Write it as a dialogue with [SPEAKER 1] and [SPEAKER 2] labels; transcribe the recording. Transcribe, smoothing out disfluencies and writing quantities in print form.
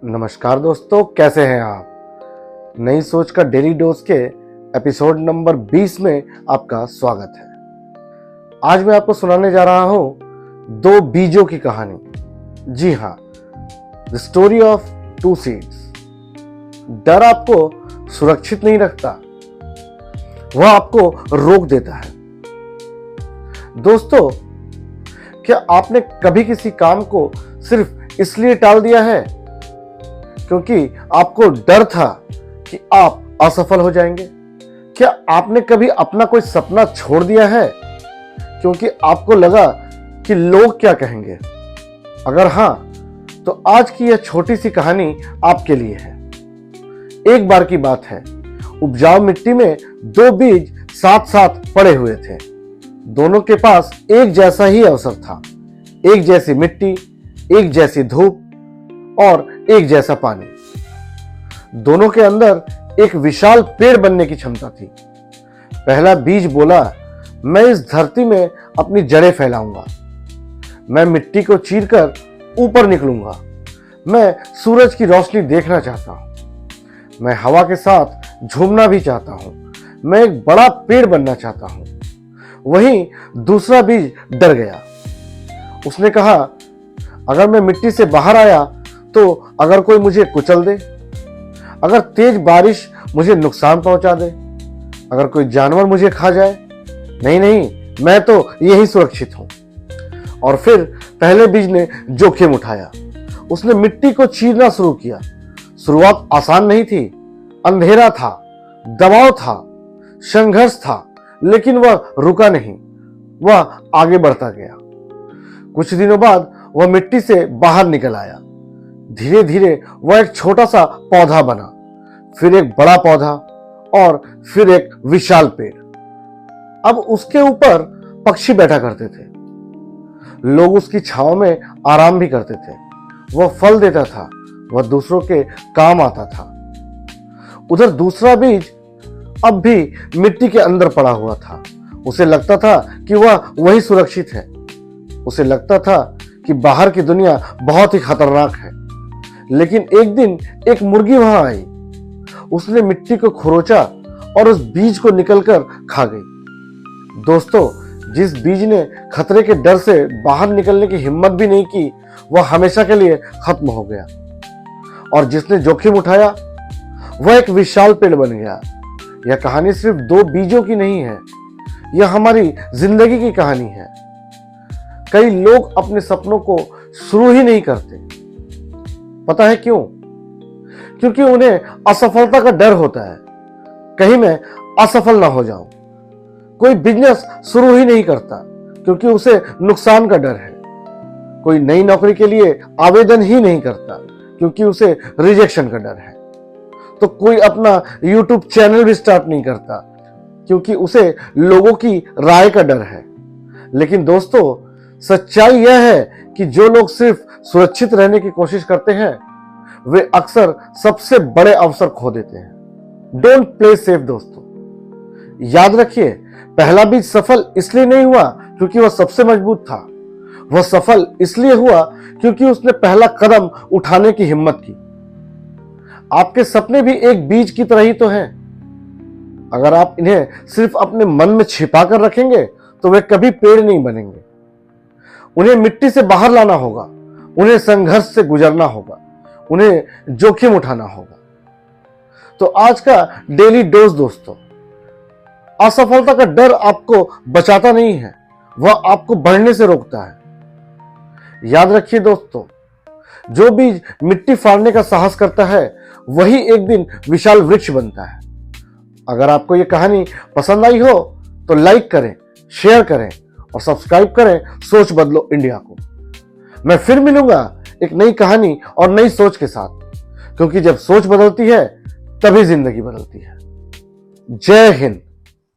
[SPEAKER 1] नमस्कार दोस्तों, कैसे हैं आप। नई सोच का डेली डोज के एपिसोड नंबर 20 में आपका स्वागत है। आज मैं आपको सुनाने जा रहा हूं दो बीजों की कहानी। जी हां, the story of two seeds. डर आपको सुरक्षित नहीं रखता, वह आपको रोक देता है। दोस्तों, क्या आपने कभी किसी काम को सिर्फ इसलिए टाल दिया है क्योंकि आपको डर था कि आप असफल हो जाएंगे? क्या आपने कभी अपना कोई सपना छोड़ दिया है क्योंकि आपको लगा कि लोग क्या कहेंगे? अगर हां, तो आज की यह छोटी सी कहानी आपके लिए है। एक बार की बात है, उपजाऊ मिट्टी में दो बीज साथ साथ पड़े हुए थे। दोनों के पास एक जैसा ही अवसर था, एक जैसी मिट्टी, एक जैसी धूप और एक जैसा पानी। दोनों के अंदर एक विशाल पेड़ बनने की क्षमता थी। पहला बीज बोला, मैं इस धरती में अपनी जड़ें फैलाऊंगा, मैं मिट्टी को चीरकर ऊपर निकलूंगा, मैं सूरज की रोशनी देखना चाहता हूं, मैं हवा के साथ झूमना भी चाहता हूं, मैं एक बड़ा पेड़ बनना चाहता हूं। वहीं दूसरा बीज डर गया। उसने कहा, अगर मैं मिट्टी से बाहर आया तो अगर कोई मुझे कुचल दे, अगर तेज बारिश मुझे नुकसान पहुंचा दे, अगर कोई जानवर मुझे खा जाए, नहीं नहीं, मैं तो यही सुरक्षित हूं। और फिर पहले बीज ने जोखिम उठाया। उसने मिट्टी को चीरना शुरू किया। शुरुआत आसान नहीं थी, अंधेरा था, दबाव था, संघर्ष था, लेकिन वह रुका नहीं, वह आगे बढ़ता गया। कुछ दिनों बाद वह मिट्टी से बाहर निकल आया। धीरे धीरे वह एक छोटा सा पौधा बना, फिर एक बड़ा पौधा और फिर एक विशाल पेड़। अब उसके ऊपर पक्षी बैठा करते थे, लोग उसकी छांव में आराम भी करते थे। वह फल देता था, वह दूसरों के काम आता था। उधर दूसरा बीज अब भी मिट्टी के अंदर पड़ा हुआ था। उसे लगता था कि वह वही सुरक्षित है। उसे लगता था कि बाहर की दुनिया बहुत ही खतरनाक है। लेकिन एक दिन एक मुर्गी वहां आई। उसने मिट्टी को खुरोचा और उस बीज को निकलकर खा गई। दोस्तों, जिस बीज ने खतरे के डर से बाहर निकलने की हिम्मत भी नहीं की, वह हमेशा के लिए खत्म हो गया। और जिसने जोखिम उठाया, वह एक विशाल पेड़ बन गया। यह कहानी सिर्फ दो बीजों की नहीं है, यह हमारी जिंदगी की कहानी है। कई लोग अपने सपनों को शुरू ही नहीं करते। पता है क्यों? क्योंकि उन्हें असफलता का डर होता है, कहीं मैं असफल ना हो जाऊं। कोई बिजनेस शुरू ही नहीं करता क्योंकि उसे नुकसान का डर है। कोई नई नौकरी के लिए आवेदन ही नहीं करता क्योंकि उसे रिजेक्शन का डर है। तो कोई अपना YouTube चैनल भी स्टार्ट नहीं करता क्योंकि उसे लोगों की राय का डर है। लेकिन दोस्तों, सच्चाई यह है कि जो लोग सिर्फ सुरक्षित रहने की कोशिश करते हैं, वे अक्सर सबसे बड़े अवसर खो देते हैं। डोंट प्ले सेफ दोस्तों। याद रखिए, पहला बीज सफल इसलिए नहीं हुआ क्योंकि वह सबसे मजबूत था। वह सफल इसलिए हुआ क्योंकि उसने पहला कदम उठाने की हिम्मत की। आपके सपने भी एक बीज की तरह ही तो हैं। अगर आप इन्हें सिर्फ अपने मन में छिपा कर रखेंगे तो वे कभी पेड़ नहीं बनेंगे। उन्हें मिट्टी से बाहर लाना होगा, उन्हें संघर्ष से गुजरना होगा, उन्हें जोखिम उठाना होगा। तो आज का डेली डोज दोस्तों, असफलता का डर आपको बचाता नहीं है, वह आपको बढ़ने से रोकता है। याद रखिए दोस्तों, जो बीज मिट्टी फाड़ने का साहस करता है, वही एक दिन विशाल वृक्ष बनता है। अगर आपको यह कहानी पसंद आई हो तो लाइक करें, शेयर करें और सब्सक्राइब करें सोच बदलो इंडिया को। मैं फिर मिलूंगा एक नई कहानी और नई सोच के साथ, क्योंकि जब सोच बदलती है तभी जिंदगी बदलती है। जय हिंद।